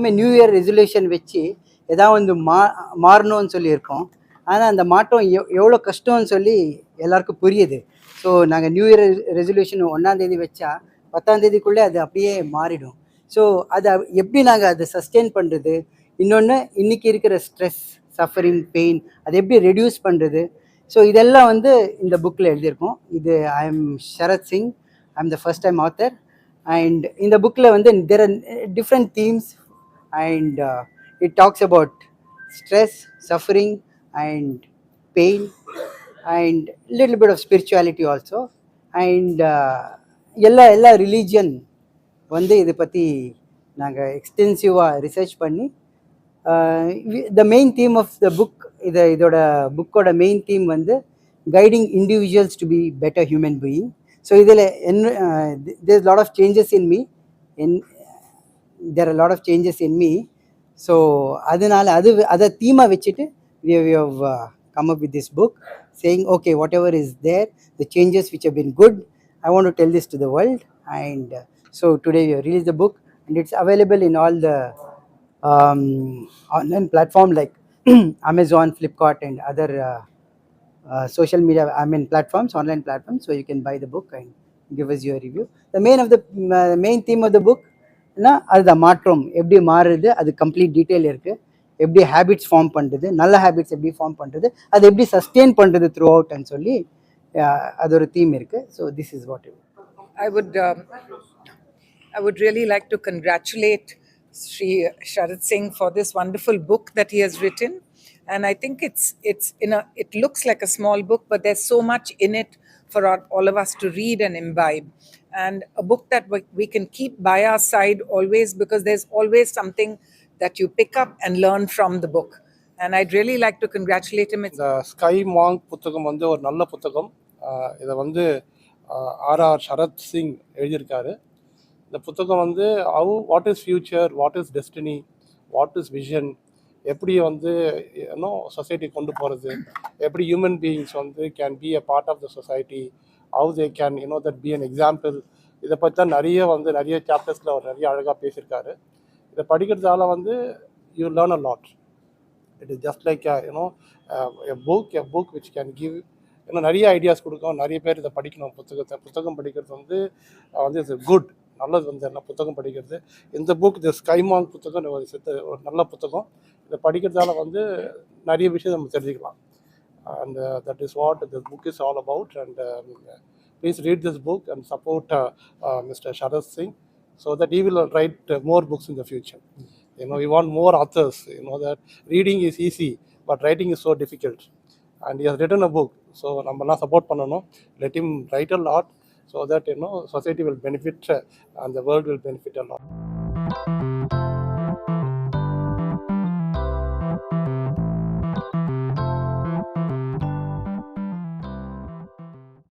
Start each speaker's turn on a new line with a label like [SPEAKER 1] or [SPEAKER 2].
[SPEAKER 1] எப்போவுமே new year resolution வச்சு ஏதாவது வந்து மாறணும்னு சொல்லியிருக்கோம். ஆனால் அந்த மாற்றம் எவ்வளோ கஷ்டம்னு சொல்லி எல்லாருக்கும் புரியுது. ஸோ நாங்கள் நியூ இயர் ரெசல்யூஷன் 1ஆம் தேதி வச்சா 10ஆம் தேதிக்குள்ளே அது அப்படியே மாறிடும். ஸோ அதை எப்படி நாங்கள் அதை சஸ்டெயின் பண்ணுறது, இன்னொன்று இன்றைக்கி இருக்கிற ஸ்ட்ரெஸ், சஃபரிங், பெயின் அதை எப்படி ரெடியூஸ் பண்ணுறது, ஸோ இதெல்லாம் வந்து இந்த புக்கில் எழுதியிருக்கோம். இது I am Sharat Singh, I am the first time author. And இந்த புக்கில் வந்து there are different themes and it talks about stress, suffering and pain and little bit of spirituality also. And எல்லா ரிலீஜியன் வந்து இதை பற்றி நாங்கள் எக்ஸ்டென்சிவாக ரிசர்ச் பண்ணி the main theme of the book, இதோட புக்கோட மெயின் தீம் வந்து guiding individuals to be better human being. So இதில் there lot of changes in me, there are lot of changes in me. So அதனால் அதை தீமாக வச்சுட்டு we have come up with this book saying, okay, whatever is there, the changes which have been good, I want to tell this to the world. And so today we have released the book and it's available in all the online platform like Amazon, Flipkart and other social media platforms, online platforms. So you can buy the book and give us your review. The main theme of the book அதுதான் மாற்றம் எப்படி மாறுறது, அது complete detail இருக்குது. எப்படி habits form பண்ணுறது, நல்ல habits எப்படி ஃபார்ம் பண்ணுறது, அது எப்படி சஸ்டெயின் பண்ணுறது த்ரூ அவுட்னு சொல்லி அது ஒரு தீம் இருக்குது. So this is what
[SPEAKER 2] I would really like to congratulate Sri Sharath Singh for this wonderful book that he has written. And I think it looks like a small book, but there's so much in it for all of us to read and imbibe. And a book that we can keep by our side always, because there's always something that you pick up and learn from the book. And I'd really like to congratulate him.
[SPEAKER 3] The Sky Monk புத்தகம் வந்து ஒரு நல்ல புத்தகம். இதை வந்து R Sharad Singh எழுதியிருக்காரு. இந்த புத்தகம் வந்து what is future, what is destiny, what is vision, எப்படி வந்து சொசைட்டி கொண்டு போகிறது, எப்படி ஹியூமன் பீயிங்ஸ் வந்து can be a part of the society, how they can that be an example, இதை பற்றி தான் நிறைய சாப்டர்ஸில் அவர் நிறைய அழகாக பேசியிருக்காரு. இதை படிக்கிறதால வந்து you learn a lot. It is just like a book which can give நிறைய ஐடியாஸ் கொடுக்கும். நிறைய பேர் இதை படிக்கணும். புத்தகம் படிக்கிறது வந்து இட்ஸ் குட், நல்லது வந்து என்ன புத்தகம் படிக்கிறது. இந்த புக் த ஸ்கை மாங்க் புத்தகம் ஒரு நல்ல புத்தகம். இதை படிக்கிறதால வந்து நிறைய விஷயம் நம்ம தெரிஞ்சுக்கலாம். And that is what the book is all about. And please read this book and support Mr. Sharath Singh so that he will write more books in the future. We want more authors. That reading is easy, but writing is so difficult. And he has written a book. So நம்ம support பண்ணணும். Let him write a lot so that society will benefit and the world will benefit a lot.